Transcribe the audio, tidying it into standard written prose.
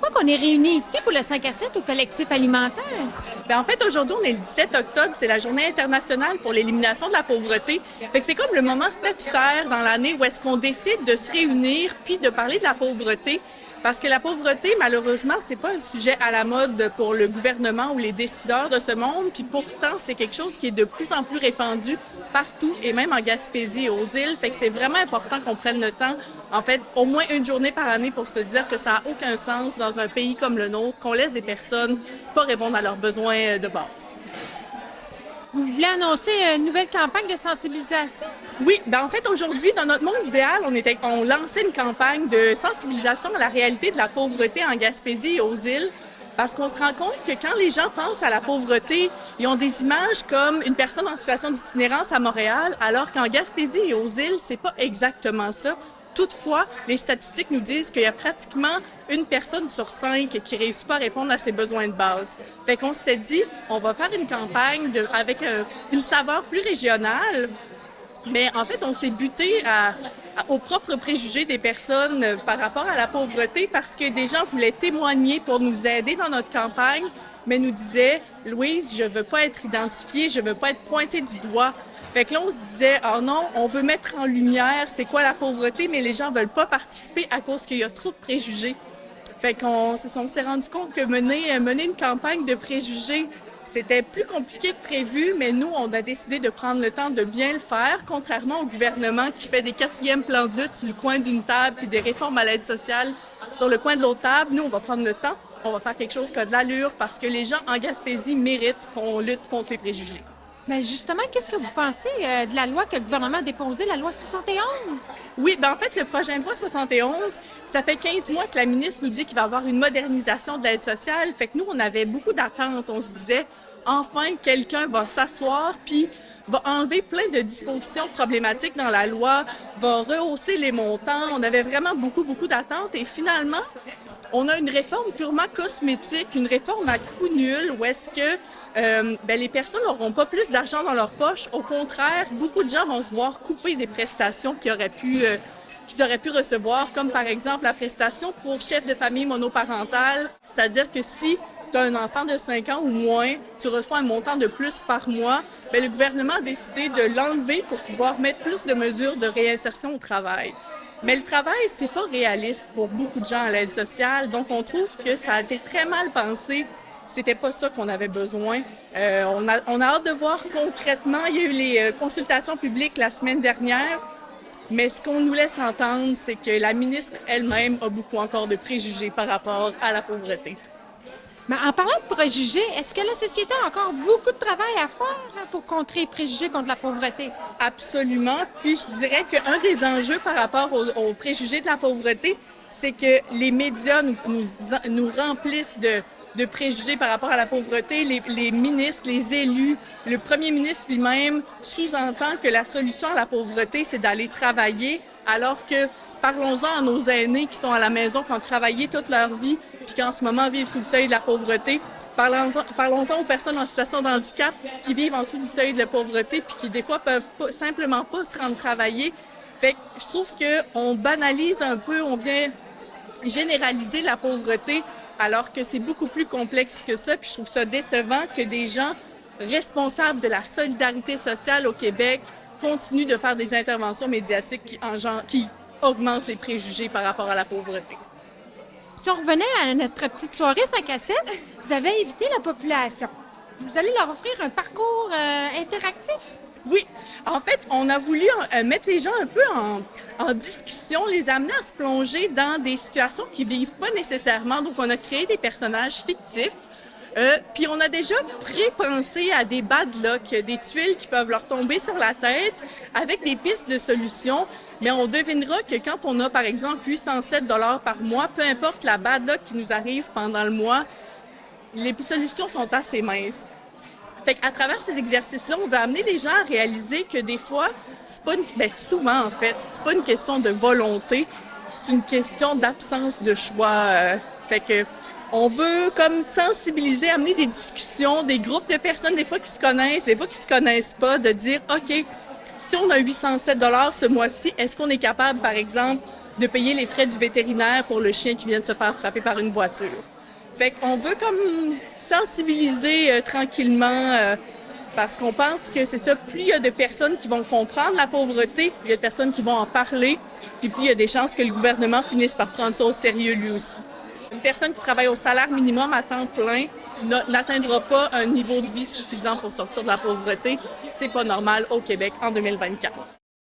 pourquoi qu'on est réunis ici pour le 5 à 7 au collectif alimentaire? En fait, aujourd'hui, on est le 17 octobre, c'est la Journée internationale pour l'élimination de la pauvreté. Fait que c'est comme le moment statutaire dans l'année où est-ce qu'on décide de se réunir puis de parler de la pauvreté. Parce que la pauvreté, malheureusement, c'est pas un sujet à la mode pour le gouvernement ou les décideurs de ce monde. Puis pourtant, c'est quelque chose qui est de plus en plus répandu partout et même en Gaspésie et aux îles. Fait que c'est vraiment important qu'on prenne le temps, en fait, au moins une journée par année pour se dire que ça n'a aucun sens dans un pays comme le nôtre, qu'on laisse des personnes pas répondre à leurs besoins de base. Vous voulez annoncer une nouvelle campagne de sensibilisation? Oui, en fait, aujourd'hui, dans notre monde idéal, on lançait une campagne de sensibilisation à la réalité de la pauvreté en Gaspésie et aux îles. Parce qu'on se rend compte que quand les gens pensent à la pauvreté, ils ont des images comme une personne en situation d'itinérance à Montréal, alors qu'en Gaspésie et aux îles, c'est pas exactement ça. Toutefois, les statistiques nous disent qu'il y a pratiquement une personne sur 5 qui réussit pas à répondre à ses besoins de base. Fait qu'on s'était dit, on va faire une campagne avec une saveur plus régionale. Mais en fait, on s'est buté aux propres préjugés des personnes par rapport à la pauvreté parce que des gens voulaient témoigner pour nous aider dans notre campagne, mais nous disaient, Louise, je veux pas être identifiée, je veux pas être pointée du doigt. Fait que là, on se disait, oh non, on veut mettre en lumière c'est quoi la pauvreté, mais les gens veulent pas participer à cause qu'il y a trop de préjugés. Fait qu'on s'est rendu compte que mener une campagne de préjugés, c'était plus compliqué que prévu, mais nous, on a décidé de prendre le temps de bien le faire, contrairement au gouvernement qui fait des 4e plans de lutte sur le coin d'une table puis des réformes à l'aide sociale sur le coin de l'autre table. Nous, on va prendre le temps, on va faire quelque chose qui a de l'allure parce que les gens en Gaspésie méritent qu'on lutte contre les préjugés. Mais justement, qu'est-ce que vous pensez de la loi que le gouvernement a déposée, la loi 71? Oui, en fait, le projet de loi 71, ça fait 15 mois que la ministre nous dit qu'il va y avoir une modernisation de l'aide sociale. Fait que nous, on avait beaucoup d'attentes. On se disait, enfin, quelqu'un va s'asseoir puis va enlever plein de dispositions problématiques dans la loi, va rehausser les montants. On avait vraiment beaucoup d'attentes. Et finalement, on a une réforme purement cosmétique, une réforme à coût nul, où est-ce que les personnes n'auront pas plus d'argent dans leur poche. Au contraire, beaucoup de gens vont se voir couper des prestations qu'ils auraient pu recevoir, comme par exemple la prestation pour chef de famille monoparentale. C'est-à-dire que si tu as un enfant de 5 ans ou moins, tu reçois un montant de plus par mois, le gouvernement a décidé de l'enlever pour pouvoir mettre plus de mesures de réinsertion au travail. Mais le travail, c'est pas réaliste pour beaucoup de gens à l'aide sociale, donc on trouve que ça a été très mal pensé. C'était pas ça qu'on avait besoin. On a hâte de voir concrètement. Il y a eu les consultations publiques la semaine dernière, mais ce qu'on nous laisse entendre, c'est que la ministre elle-même a beaucoup encore de préjugés par rapport à la pauvreté. Mais en parlant de préjugés, est-ce que la société a encore beaucoup de travail à faire pour contrer les préjugés contre la pauvreté? Absolument. Puis je dirais qu'un des enjeux par rapport aux préjugés de la pauvreté, c'est que les médias nous remplissent de préjugés par rapport à la pauvreté. Les ministres, les élus, le premier ministre lui-même sous-entend que la solution à la pauvreté, c'est d'aller travailler, alors que parlons-en à nos aînés qui sont à la maison, qui ont travaillé toute leur vie, puis qui en ce moment vivent sous le seuil de la pauvreté. Parlons-en aux personnes en situation de handicap qui vivent en dessous du seuil de la pauvreté, puis qui des fois peuvent simplement pas se rendre travailler. Fait que je trouve qu'on banalise un peu, on vient généraliser la pauvreté, alors que c'est beaucoup plus complexe que ça. Puis je trouve ça décevant que des gens responsables de la solidarité sociale au Québec continuent de faire des interventions médiatiques qui augmentent les préjugés par rapport à la pauvreté. Si on revenait à notre petite soirée 5 à 7, vous avez invité la population. Vous allez leur offrir un parcours interactif. Oui, en fait, on a voulu mettre les gens un peu en discussion, les amener à se plonger dans des situations qu'ils vivent pas nécessairement. Donc, on a créé des personnages fictifs. Puis on a déjà pré-pensé à des bad luck, des tuiles qui peuvent leur tomber sur la tête avec des pistes de solutions. Mais on devinera que quand on a, par exemple, 807 $ par mois, peu importe la bad luck qui nous arrive pendant le mois, les solutions sont assez minces. Fait qu'à travers ces exercices-là, on va amener les gens à réaliser que des fois, c'est pas souvent en fait, c'est pas une question de volonté, c'est une question d'absence de choix. Fait que on veut comme sensibiliser, amener des discussions, des groupes de personnes des fois qui se connaissent, des fois qui se connaissent pas, de dire OK, si on a 807 $ ce mois-ci, est-ce qu'on est capable, par exemple, de payer les frais du vétérinaire pour le chien qui vient de se faire frapper par une voiture. Fait qu'on veut comme sensibiliser tranquillement parce qu'on pense que c'est ça, plus il y a de personnes qui vont comprendre la pauvreté, plus il y a de personnes qui vont en parler, puis plus il y a des chances que le gouvernement finisse par prendre ça au sérieux lui aussi. Une personne qui travaille au salaire minimum à temps plein n'atteindra pas un niveau de vie suffisant pour sortir de la pauvreté. C'est pas normal au Québec en 2024.